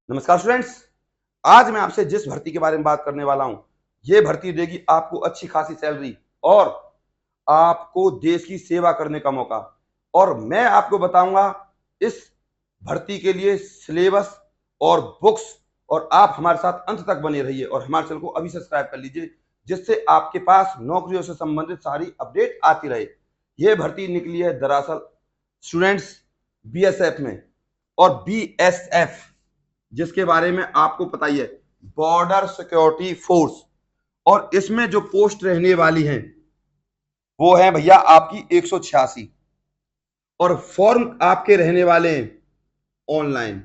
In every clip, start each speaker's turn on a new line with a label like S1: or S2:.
S1: नमस्कार स्टूडेंट्स। आज मैं आपसे जिस भर्ती के बारे में बात करने वाला हूं, ये भर्ती देगी आपको अच्छी खासी सैलरी और आपको देश की सेवा करने का मौका। और मैं आपको बताऊंगा इस भर्ती के लिए सिलेबस और बुक्स। और आप हमारे साथ अंत तक बने रहिए और हमारे चैनल को अभी सब्सक्राइब कर लीजिए, जिससे आपके पास नौकरियों से संबंधित सारी अपडेट आती रहे। यह भर्ती निकली है दरअसल स्टूडेंट्स बीएसएफ में, और बीएसएफ जिसके बारे में आपको पता ही है, बॉर्डर सिक्योरिटी फोर्स। और इसमें जो पोस्ट रहने वाली हैं वो है भैया आपकी 186, और फॉर्म आपके रहने वाले हैं ऑनलाइन।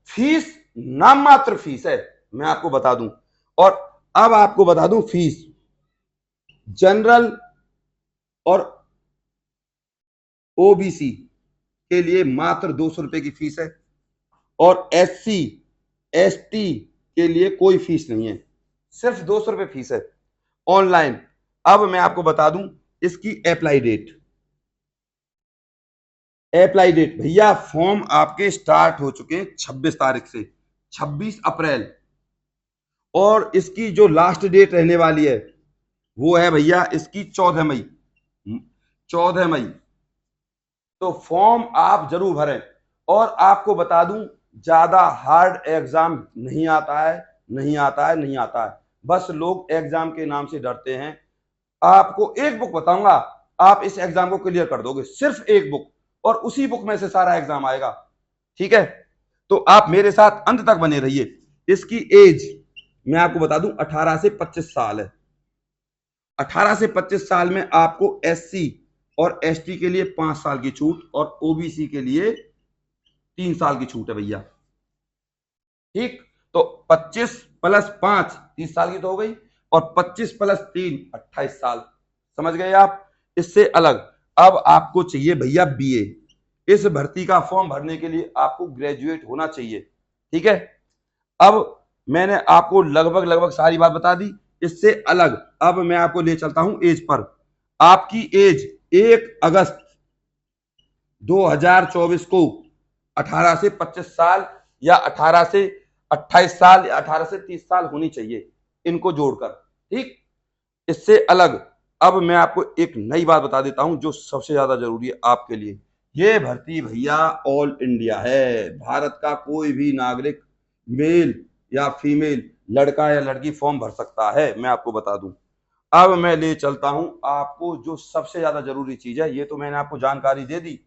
S1: फीस नाम मात्र फीस है, मैं आपको बता दूं। और अब आपको बता दूं फीस जनरल और ओबीसी के लिए मात्र 200 रुपए की फीस है, और एससी एसटी के लिए कोई फीस नहीं है, सिर्फ 200 रुपए फीस है ऑनलाइन। अब मैं आपको बता दूं इसकी अप्लाई डेट भैया, फॉर्म आपके स्टार्ट हो चुके हैं 26 तारीख से, 26 अप्रैल। और इसकी जो लास्ट डेट रहने वाली है वो है भैया इसकी 14 मई। 14 मई तो फॉर्म आप जरूर भरें। और आपको बता दूं ज्यादा हार्ड एग्जाम नहीं आता है, नहीं आता है, नहीं आता है। बस लोग एग्जाम के नाम से डरते हैं। आपको एक बुक बताऊंगा, आप इस एग्जाम को क्लियर कर दोगे, सिर्फ एक बुक, और उसी बुक में से सारा एग्जाम आएगा। ठीक है, तो आप मेरे साथ अंत तक बने रहिए। इसकी एज मैं आपको बता दूं 18 से 25 साल है। 18 से 25 साल में आपको एससी और एसटी के लिए 5 साल की छूट और ओबीसी के लिए 3 साल की छूट है भैया। ठीक, तो 25 प्लस 5 30 साल की तो हो गई, और 25 प्लस 3 28 साल। समझ गए आप। इससे अलग अब आपको चाहिए भैया बीए। इस भर्ती का फॉर्म भरने के लिए आपको ग्रेजुएट होना चाहिए। ठीक है, अब मैंने आपको लगभग लगभग सारी बात बता दी। इससे अलग अब मैं आपको ले चलता हूं एज पर। आपकी एज 1 अगस्त 2024 को 18 से 25 साल या 18 से 28 साल या 18 से 30 साल होनी चाहिए, इनको जोड़कर। ठीक, इससे अलग अब मैं आपको एक नई बात बता देता हूं जो सबसे ज्यादा जरूरी है आपके लिए। ये भर्ती भैया ऑल इंडिया है। भारत का कोई भी नागरिक, मेल या फीमेल, लड़का या लड़की फॉर्म भर सकता है, मैं आपको बता दूं। अब मैं ले चलता हूं आपको जो सबसे ज्यादा जरूरी चीज है। ये तो मैंने आपको जानकारी दे दी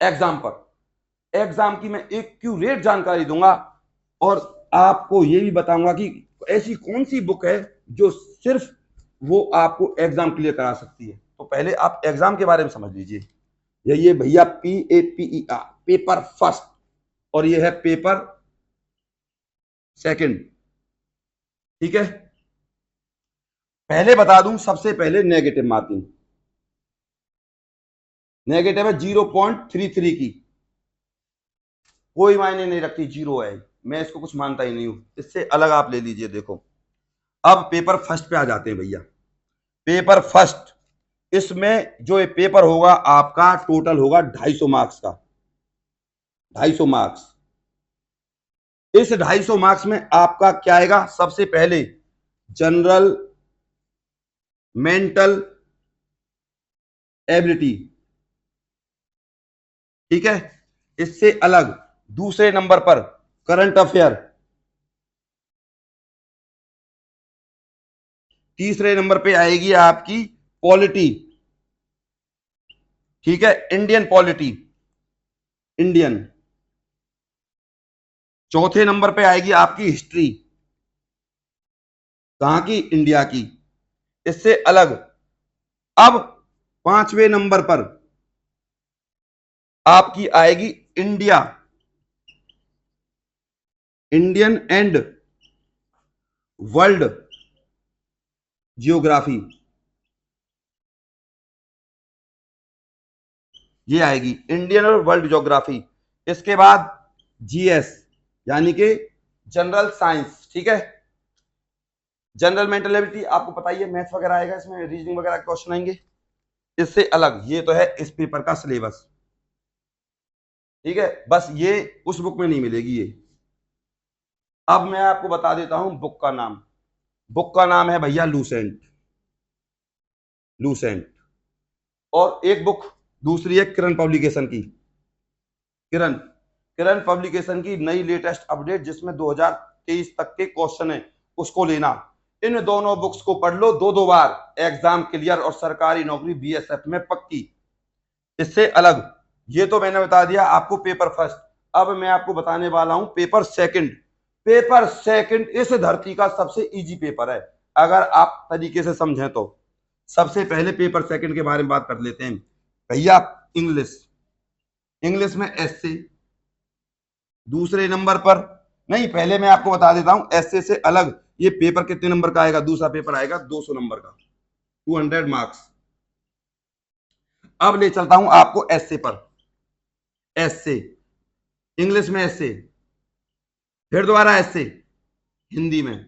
S1: एग्जाम पर। एग्जाम की मैं एक्यूरेट जानकारी दूंगा, और आपको ये भी बताऊंगा कि ऐसी कौन सी बुक है जो सिर्फ वो आपको एग्जाम क्लियर करा सकती है। तो पहले आप एग्जाम के बारे में समझ लीजिए। ये भैया PAPER, पेपर फर्स्ट, और ये है पेपर सेकंड। ठीक है, पहले बता दूं सबसे पहले नेगेटिव मार्किंग। नेगेटिव है 0.33 की, कोई मायने नहीं रखती, जीरो है। मैं इसको कुछ मानता ही नहीं हूं। इससे अलग आप ले लीजिए। देखो, अब पेपर फर्स्ट पे आ जाते हैं भैया। पेपर फर्स्ट, इसमें जो ये पेपर होगा आपका टोटल होगा 250 मार्क्स का। 250 मार्क्स। इस 250 मार्क्स में आपका क्या आएगा? सबसे पहले जनरल मेंटल एबिलिटी। ठीक है, इससे अलग दूसरे नंबर पर करंट अफेयर। तीसरे नंबर पे आएगी आपकी पॉलिटी। ठीक है, इंडियन पॉलिटी, इंडियन। चौथे नंबर पे आएगी आपकी हिस्ट्री। कहां की? इंडिया की। इससे अलग अब पांचवें नंबर पर आपकी आएगी India, Indian and world geography. ये आएगी इंडियन और वर्ल्ड जियोग्राफी। इसके बाद जीएस, यानी कि जनरल साइंस। ठीक है, जनरल मेंटल एबिलिटी आपको पता ही है, मैथ्स वगैरह आएगा इसमें, रीजनिंग वगैरह क्वेश्चन आएंगे। इससे अलग ये तो है इस पेपर का सिलेबस। ठीक है, बस ये उस बुक में नहीं मिलेगी ये। अब मैं आपको बता देता हूं बुक का नाम। बुक का नाम है भैया लूसेंट। लूसेंट। और एक बुक दूसरी है किरण पब्लिकेशन की। किरण किरण पब्लिकेशन की नई लेटेस्ट अपडेट, जिसमें 2023 तक के क्वेश्चन है, उसको लेना। इन दोनों बुक्स को पढ़ लो, दो दो बार एग्जाम क्लियर और सरकारी नौकरी बीएसएफ में पक्की। इससे अलग, ये तो मैंने बता दिया आपको पेपर फर्स्ट। अब मैं आपको बताने वाला हूं पेपर सेकंड। पेपर सेकंड इस धरती का सबसे इजी पेपर है, अगर आप तरीके से समझें तो। सबसे पहले पेपर सेकंड के बारे में बात कर लेते हैं भैया। इंग्लिश। इंग्लिश में एसए दूसरे नंबर पर। नहीं, पहले मैं आपको बता देता हूं एसए से अलग ये पेपर कितने नंबर का आएगा। दूसरा पेपर आएगा 200 नंबर का, 200 मार्क्स। अब ले चलता हूं आपको एसए पर। एसए, इंग्लिश में एसए, फिर दोबारा एसए हिंदी में,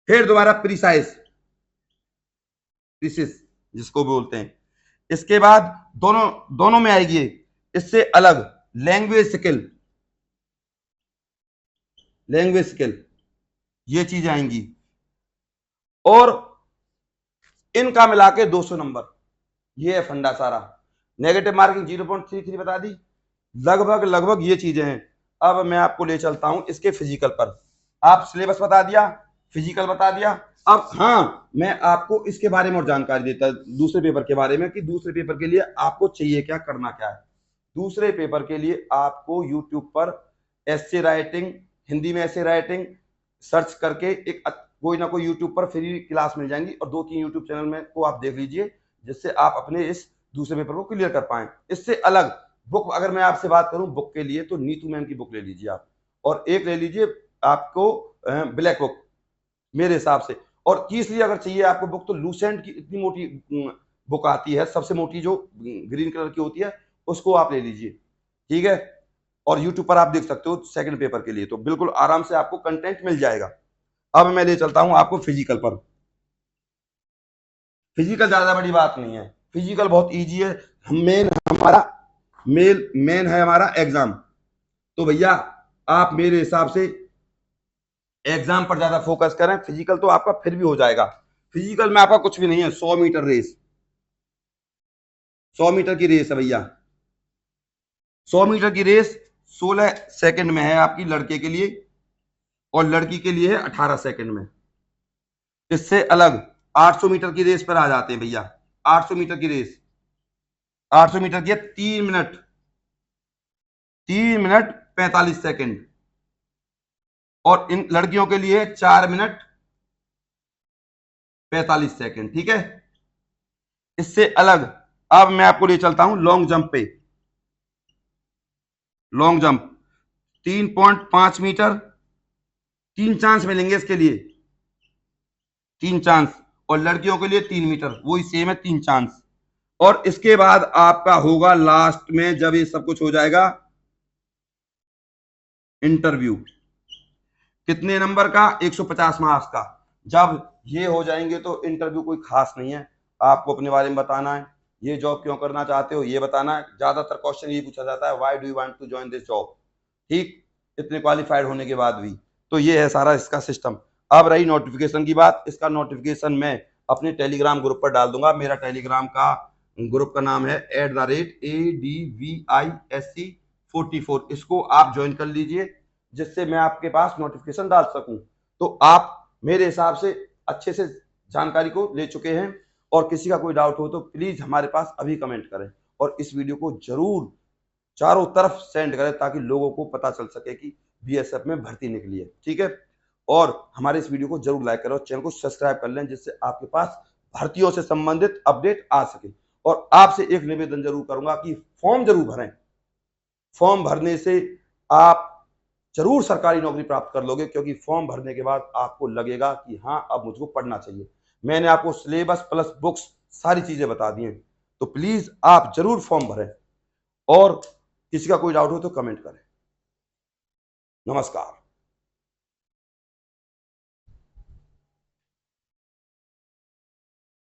S1: फिर दोबारा प्रिसाइज, प्रिसिस जिसको बोलते हैं। इसके बाद दोनों दोनों में आएगी इससे अलग लैंग्वेज स्किल। लैंग्वेज स्किल ये चीज आएंगी, और इनका मिला के 200 नंबर। ये है फंडा सारा। नेगेटिव मार्किंग 0.33 बता दी। लगभग लगभग ये चीजें हैं। अब मैं आपको ले चलता हूं इसके फिजिकल पर। आप सिलेबस बता दिया, फिजिकल बता दिया। अब हाँ, मैं आपको इसके बारे में और जानकारी देता दूसरे पेपर के बारे में, कि दूसरे पेपर के लिए आपको चाहिए क्या, करना क्या है। दूसरे पेपर के लिए आपको यूट्यूब पर एस्से राइटिंग, हिंदी में एस्से राइटिंग सर्च करके एक कोई ना कोई यूट्यूब पर फ्री क्लास मिल जाएंगी, और 2-3 यूट्यूब चैनल में को आप देख लीजिए, जिससे आप अपने इस दूसरे पेपर को क्लियर कर पाए। इससे अलग बुक अगर मैं आपसे बात करूं बुक के लिए, तो नीतू मैम की बुक ले लीजिए आप, और एक ले लीजिए आपको ब्लैक बुक मेरे हिसाब से। और तीसरी अगर चाहिए आपको बुक, तो लूसेंट की इतनी मोटी बुक आती है, सबसे मोटी जो ग्रीन कलर की होती है, उसको आप ले लीजिए। ठीक है, और यूट्यूब पर आप देख सकते हो सेकंड पेपर के लिए, तो बिल्कुल आराम से आपको कंटेंट मिल जाएगा। अब मैं ले चलता हूं आपको फिजिकल पर। फिजिकल ज्यादा बड़ी बात नहीं है, फिजिकल बहुत इजी है। मेन हमारा मेन है हमारा एग्जाम। तो भैया आप मेरे हिसाब से एग्जाम पर ज्यादा फोकस करें, फिजिकल तो आपका फिर भी हो जाएगा। फिजिकल में आपका कुछ भी नहीं है, 100 मीटर रेस। 100 मीटर की रेस है भैया। 100 मीटर की रेस 16 सेकंड में है आपकी लड़के के लिए, और लड़की के लिए है 18 सेकंड में। इससे अलग 800 मीटर की रेस पर आ जाते हैं भैया। 800 मीटर की रेस, 800 मीटर की है 3 मिनट, 3 मिनट 45 सेकंड। और इन लड़कियों के लिए 4 मिनट 45 सेकंड। ठीक है, इससे अलग अब मैं आपको ले चलता हूं लॉन्ग जंप पे। लॉन्ग जंप 3.5 मीटर, 3 चांस मिलेंगे इसके लिए, 3 चांस। और लड़कियों के लिए 3 मीटर, वही सेम है, 3 चांस। और इसके बाद आपका होगा लास्ट में, जब ये सब कुछ हो जाएगा, इंटरव्यू। कितने नंबर का, 150 मार्क्स का। जब ये हो जाएंगे तो इंटरव्यू कोई खास नहीं है, आपको अपने बारे में बताना है, ये जॉब क्यों करना चाहते हो ये बताना है। ज्यादातर क्वेश्चन ये पूछा जाता है, why do you want to join this job. ठीक, इतने क्वालिफाइड होने के बाद भी। तो ये है सारा इसका सिस्टम। अब रही नोटिफिकेशन की बात, इसका नोटिफिकेशन मैं अपने टेलीग्राम ग्रुप पर डाल दूंगा। मेरा टेलीग्राम का ग्रुप का नाम है @ADVISC44। इसको आप ज्वाइन कर लीजिए, जिससे मैं आपके पास नोटिफिकेशन डाल सकूं। तो आप मेरे हिसाब से अच्छे से जानकारी को ले चुके हैं, और किसी का कोई डाउट हो तो प्लीज हमारे पास अभी कमेंट करें, और इस वीडियो को जरूर चारों तरफ सेंड करें, ताकि लोगों को पता चल सके कि बीएसएफ में भर्ती निकली है। ठीक है, और हमारे इस वीडियो को जरूर लाइक करें और चैनल को सब्सक्राइब कर लें, जिससे आपके पास भर्तियों से संबंधित अपडेट आ सके। और आपसे एक निवेदन जरूर करूंगा कि फॉर्म जरूर भरें। फॉर्म भरने से आप जरूर सरकारी नौकरी प्राप्त कर लोगे, क्योंकि फॉर्म भरने के बाद आपको लगेगा कि हाँ अब मुझको पढ़ना चाहिए। मैंने आपको सिलेबस प्लस बुक्स सारी चीजें बता दी हैं, तो प्लीज आप जरूर फॉर्म भरें, और किसी का कोई डाउट हो तो कमेंट करें। नमस्कार।